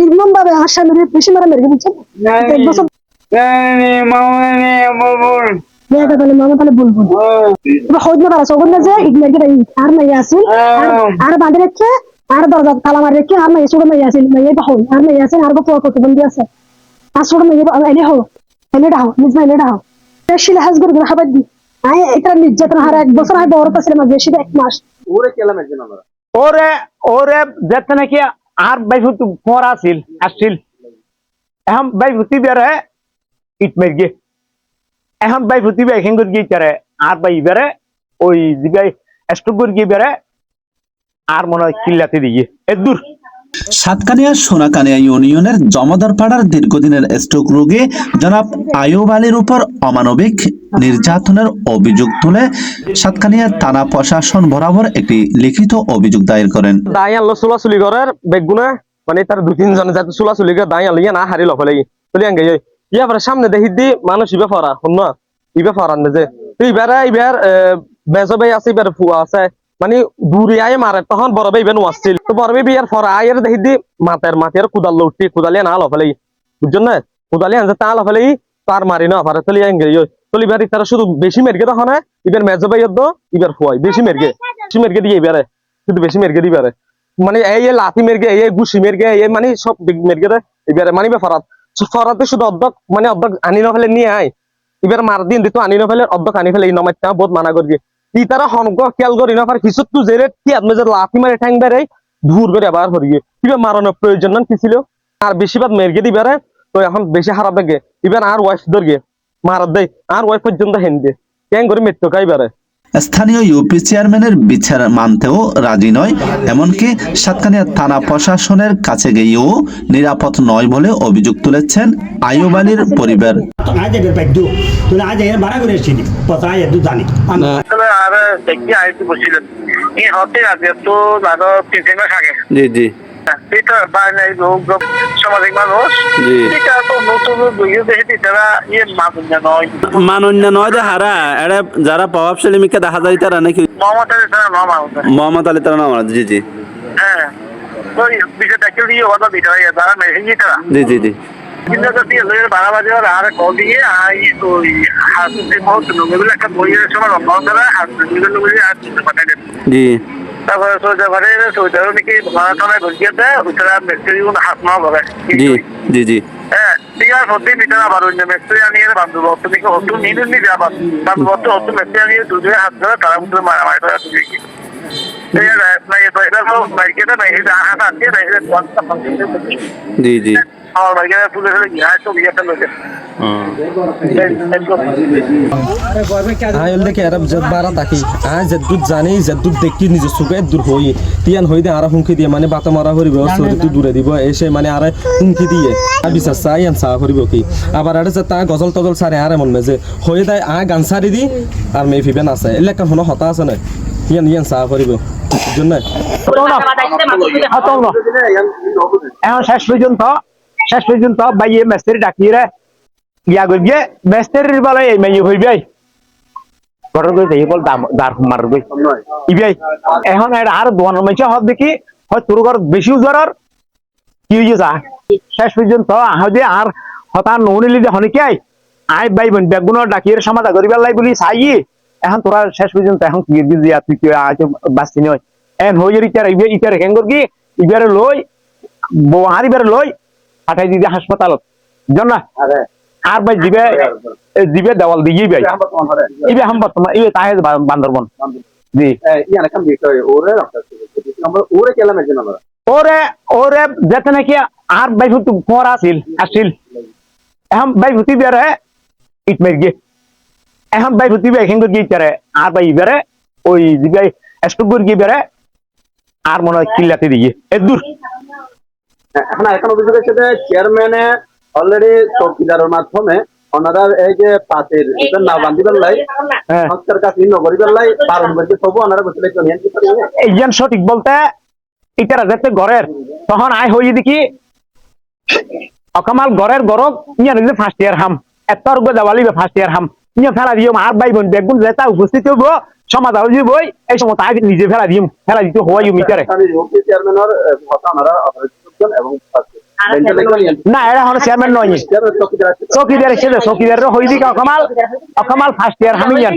নির্মম ভাবে আসামির বেশি মারা মেরে দিচ্ছে। এক বছর মেয়েটা বলে মামা তাহলে বলবো হইতে পারা সব না যে ইগনাকে আর মাইয়া আছে আর বাঁধে রেখে আর দরজা তালা মারি রেখে আর মাইয়া ছোট মাইয়া আছে মাইয়া তো হই আর মাইয়া আছে আর বড় প্রতিবন্ধী আছে আর ছোট মাইয়া এনে হো এনে ডাও নিজ মাইয়া ডাও বেশি লাহাজ করে খাবার দি আই এটা নির্যাতন হার এক বছর আগে বড় কাছে মাঝে বেশি এক মাস ওরে কেলাম একজন আমরা ওরে ওরে যেতে নাকি আর বাইফুত ফোর আসছিল এখন বাইফুতি বেরে ইট মের গে এখন বাইফুতি বে এখান করে গিয়ে আর বাই বেরে ওই জায়গায় স্টক করে গিয়ে বেরে আর মনে হয় কিল্লাতে দিয়ে এ দূর সাতকানিয়া সোনাকানিয়া ইউনিয়নের জমাদার পাড়ার দীর্ঘদিনের স্ট্রোক রোগী জনাব আয়ুব আলীর উপর অমানবিক নির্যাতনের অভিযোগ তুলে সাতকানিয়া থানা প্রশাসন বরাবর একটি লিখিত অভিযোগ দায়ের করেন। দাই আনলো চুলাচুলি করার বেগুনা মানে তার দুই তিন জনে যাতে চুলাচুলি করে দাই আনলো ইয়া না হারি লফলে চলি আঙ্গে ইয়া পরে সামনে দেখি দি মানুষ ইবে ফরা শুন না ইবে ফরান যে এইবার বেজো ভাই আছে এবার ফুয়া আছে মানে দূরে আয় মারে তখন বড় ভাই বেনু আসছিল তো বড় ভাই বিয়ার ফরা আয়ের দেখি দি মাতের কুদাল উঠি কুদালিয়া না লফলে বুঝছেন না কুদালিয়া আনছে তা লফলে তার মারি না পারে চলি আঙ্গে চলি এবার তারা শুধু বেশি মেরগে তখন এবার মেজো ভাই এবার ফুয়াই বেশি মেরগে দিয়ে এবারে শুধু বেশি মেরগে দিবারে মানে এই লাঠি মেরগে এই গুছি মেরগে এই মানে সব মেরগে এবারে মানে ফরাতে শুধু অর্ধক মানে অর্ধক আনি না ফেলে নিয়ে আয় এবার মার দিন দিত আনি না ফেলে অর্ধক আনি ফেলে এই নমাইতে বহুত মানা করি ই তারা হনক খেয়াল করি না পারে কিছু তো জেরে কি আপনি যে লাঠি মারে ঠ্যাং বেড়ে দূর করে আবার করি কিবা মারানোর প্রয়োজন না কি ছিল আর বেশিরভাগ মেরগে দিবারে তো এখন বেশি হারা দেখে এবার আর ওয়াইফ ধরগে মারাত দেয় আর ওয়াইফ পর্যন্ত হেন দিয়ে ক্যাং করে মৃত্যু খাইবারে স্থানীয় ইউপি চেয়ারম্যানের বিচার মানতেও রাজি নয়, এমনকি সাতকানিয়া থানা প্রশাসনের কাছে গিয়েও নিরাপদ নয় বলে অভিযোগ তুলেছেন আয়ুব আলীর পরিবার। জি জি সামাজিক মানুষ মানন্য নয় যে হারা এরা যারা প্রভাবশালী মিকে দেখা যায় তারা নাকি মোহাম্মদ আলী তারা নাম জি জি হ্যাঁ ওই বিষয়টা কেউ দিয়ে কথা দিতে হয় তারা মেশিন তারা জি জি জি বারো বাজে আর কল দিয়ে ওই হাসপাতাল একটা বইয়ের সময় পাঠাই দেন জি তারপরে সোজা ঘরে সোজারও নাকি থানায় ভর্তিয়ে দেয় ওইটা মিস্ত্রি হাত নেওয়া হবে জি জি জি হ্যাঁ ঠিক আছে হতেই মিটার আবার অন্য মিস্ত্রি আনিয়ে বান্ধব থেকে হতো নিয়ে নিয়ে যাবার বান্ধব হতো মিস্ত্রি আনিয়ে দুধে হাত ধরে তারা মধ্যে মারামারি করে তুলে জি জি জানি দুধ দেখি নিজের চোখে দূর হই তিয়ান হই দে আর হুমকি দিয়ে মানে বাতা মারা করিব শরীরটো দূরে দিব এসে মানে আর হুমকি দিয়ে বিচার চাই আন চা করিব কি আবার আর যে তা গজল টজল সারে আর এমন মেজে হয়ে দেয় গান সারি দি আর মেয়ে ফিবেন আছে এলাকা কোনো হতা আছে না ইয়ান ইয়ান চা করিব জন্য এখন শেষ পর্যন্ত বাইয়ে মেস্ত্রি ডাকিয়ে ইয়া করি গিয়ে মেস্ত্রির বলে এই মেয়ে হইবে ঘটনা করে দেখি বল দার মারবে ইবাই এখন আর দোয়ানোর মানুষ হব দেখি হয় তোর ঘর বেশি উজার কি হয়ে যা শেষ পর্যন্ত আহদে আর হতা ননিলি যখন কি আই বাই বোন বেগুনের ডাকিয়ে সমাধা করিবার লাই বলি চাই এখন তোরা শেষ পর্যন্ত এখন কি দিয়া তুই কি বাঁচতি নয় এখন হয়ে ইটার হেং করি ইবারে লই হারিবারে লই পাঠাই দিদি হাসপাতালত জানা আর ভাই জিবে দেওয়াল দিয়ে ভাই ইবে হাম বর্তমান ইবে তাহে বান্দরবন জি ওরে ওরে যেতে নাকি আর ভাই ফোর আসছিল এখন ভাই ভুতি বেড়ে ইট মের গে এখন ভাই ভুতি এখান করে গিয়ে আর ভাই বেড়ে ওই জিগাই স্টক করে গিয়ে বেড়ে আর মনে হয় কিল্লাতে দিয়ে এ দূর এখন এখন অভিযোগের সাথে চেয়ারম্যানে অলরেডি চৌকিদারের মাধ্যমে ওনারা এই যে পাশের না বান্ধিবার লাই সংস্কার কাজ নগরীবার লাই বারণ করছে তবু ওনারা বসে এইজন সঠিক বলতে ইটারা যাতে ঘরের তখন আয় হয়ে দেখি অকামাল ঘরের গরম ইয়া নিজে ফার্স্ট ইয়ার হাম এত দেওয়ালি ফার্স্ট ইয়ার হাম ইয়া ফেলা দিও আর ভাই বোন বেগুন যেটা উপস্থিত হবো সমাজ আলোচনা বই এই সময় তাই নিজে ফেলা দিতে হওয়াই মিটারে বেঞ্চে লেগে নিয়ে না এরা হলো চেয়ারম্যান নয় চেয়ারম্যান চকিদার আছে। চৌকিদার এসে চৌকিদার হইবি অকমাল ফার্স্ট ইয়ার হামিয়ান